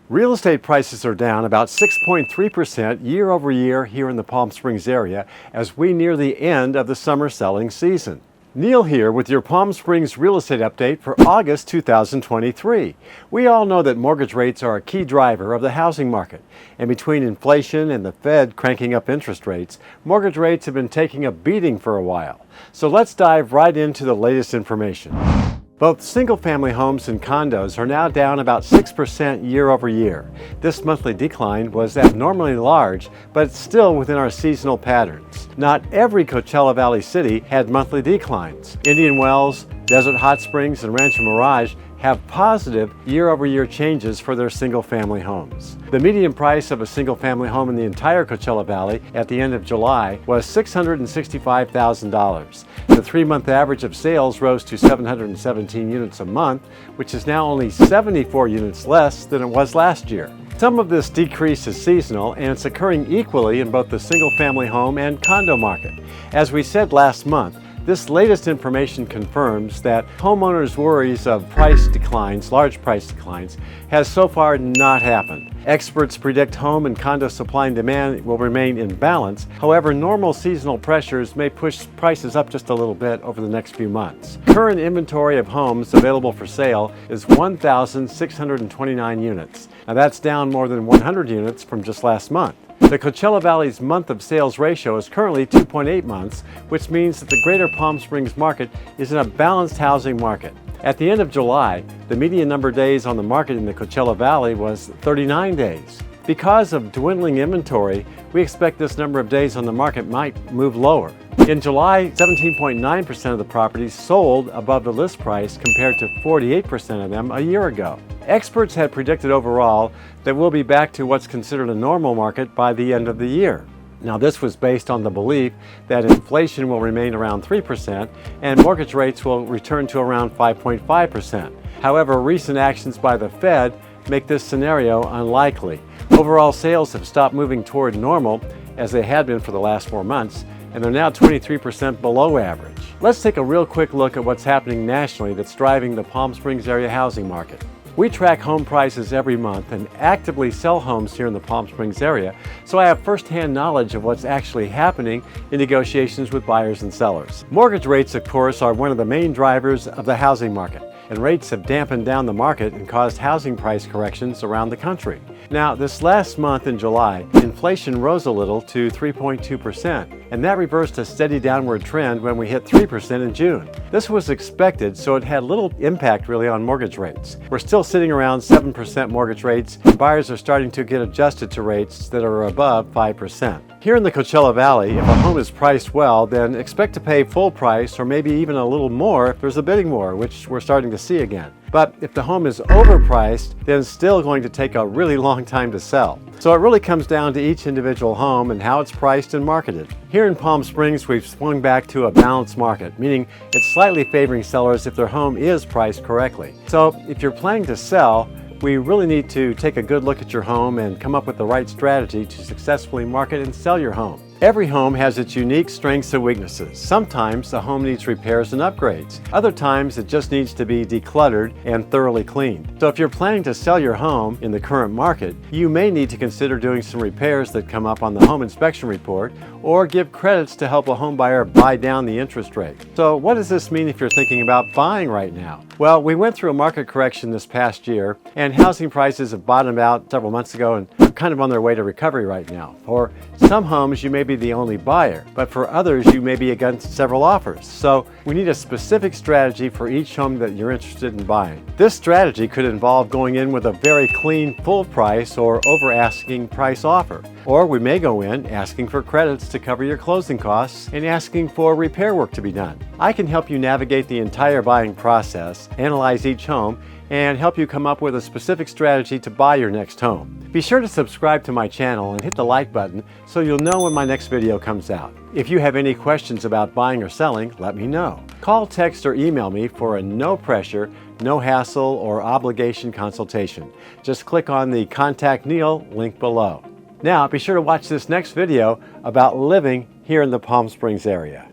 Real estate prices are down about 6.3% year over year here in the Palm Springs area as we near the end of the summer selling season. Neal here with your Palm Springs real estate update for August 2023. We all know that mortgage rates are a key driver of the housing market. And between inflation and the Fed cranking up interest rates, mortgage rates have been taking a beating for a while. So let's dive right into the latest information. Both single-family homes and condos are now down about 6% year over year. This monthly decline was abnormally large, but it's still within our seasonal patterns. Not every Coachella Valley city had monthly declines. Indian Wells, Desert Hot Springs, and Rancho Mirage have positive year-over-year changes for their single-family homes. The median price of a single-family home in the entire Coachella Valley at the end of July was $665,000. The three-month average of sales rose to 717 units a month, which is now only 74 units less than it was last year. Some of this decrease is seasonal, and it's occurring equally in both the single-family home and condo market. As we said last month, this latest information confirms that homeowners' worries of price declines, large price declines, has so far not happened. Experts predict home and condo supply and demand will remain in balance. However, normal seasonal pressures may push prices up just a little bit over the next few months. Current inventory of homes available for sale is 1,629 units. Now that's down more than 100 units from just last month. The Coachella Valley's month of sales ratio is currently 2.8 months, which means that the greater Palm Springs market is in a balanced housing market. At the end of July, the median number of days on the market in the Coachella Valley was 39 days. Because of dwindling inventory, we expect this number of days on the market might move lower. In July, 17.9% of the properties sold above the list price compared to 48% of them a year ago. Experts had predicted overall that we'll be back to what's considered a normal market by the end of the year. Now, this was based on the belief that inflation will remain around 3% and mortgage rates will return to around 5.5%. However, recent actions by the Fed make this scenario unlikely. Overall sales have stopped moving toward normal, as they had been for the last 4 months, and they're now 23% below average. Let's take a real quick look at what's happening nationally that's driving the Palm Springs area housing market. We track home prices every month and actively sell homes here in the Palm Springs area, so I have firsthand knowledge of what's actually happening in negotiations with buyers and sellers. Mortgage rates, of course, are one of the main drivers of the housing market, and rates have dampened down the market and caused housing price corrections around the country. Now, this last month in July, inflation rose a little to 3.2%, and that reversed a steady downward trend when we hit 3% in June. This was expected, so it had little impact really on mortgage rates. We're still sitting around 7% mortgage rates, and buyers are starting to get adjusted to rates that are above 5%. Here in the Coachella Valley, if a home is priced well, then expect to pay full price or maybe even a little more if there's a bidding war, which we're starting to see again. But if the home is overpriced, then it's still going to take a really long time to sell. So it really comes down to each individual home and how it's priced and marketed. Here in Palm Springs, we've swung back to a balanced market, meaning it's slightly favoring sellers if their home is priced correctly. So if you're planning to sell, we really need to take a good look at your home and come up with the right strategy to successfully market and sell your home. Every home has its unique strengths and weaknesses. Sometimes the home needs repairs and upgrades. Other times it just needs to be decluttered and thoroughly cleaned. So if you're planning to sell your home in the current market, you may need to consider doing some repairs that come up on the home inspection report, or give credits to help a home buyer buy down the interest rate. So what does this mean if you're thinking about buying right now? Well, we went through a market correction this past year, and housing prices have bottomed out several months ago and are kind of on their way to recovery right now. For some homes, you may be the only buyer, but for others, you may be against several offers. So we need a specific strategy for each home that you're interested in buying. This strategy could involve going in with a very clean full price or over asking price offer. Or we may go in asking for credits to cover your closing costs and asking for repair work to be done. I can help you navigate the entire buying process, analyze each home, and help you come up with a specific strategy to buy your next home. Be sure to subscribe to my channel and hit the like button so you'll know when my next video comes out. If you have any questions about buying or selling, let me know. Call, text, or email me for a no pressure, no hassle, or obligation consultation. Just click on the Contact Neal link below. Now, be sure to watch this next video about living here in the Palm Springs area.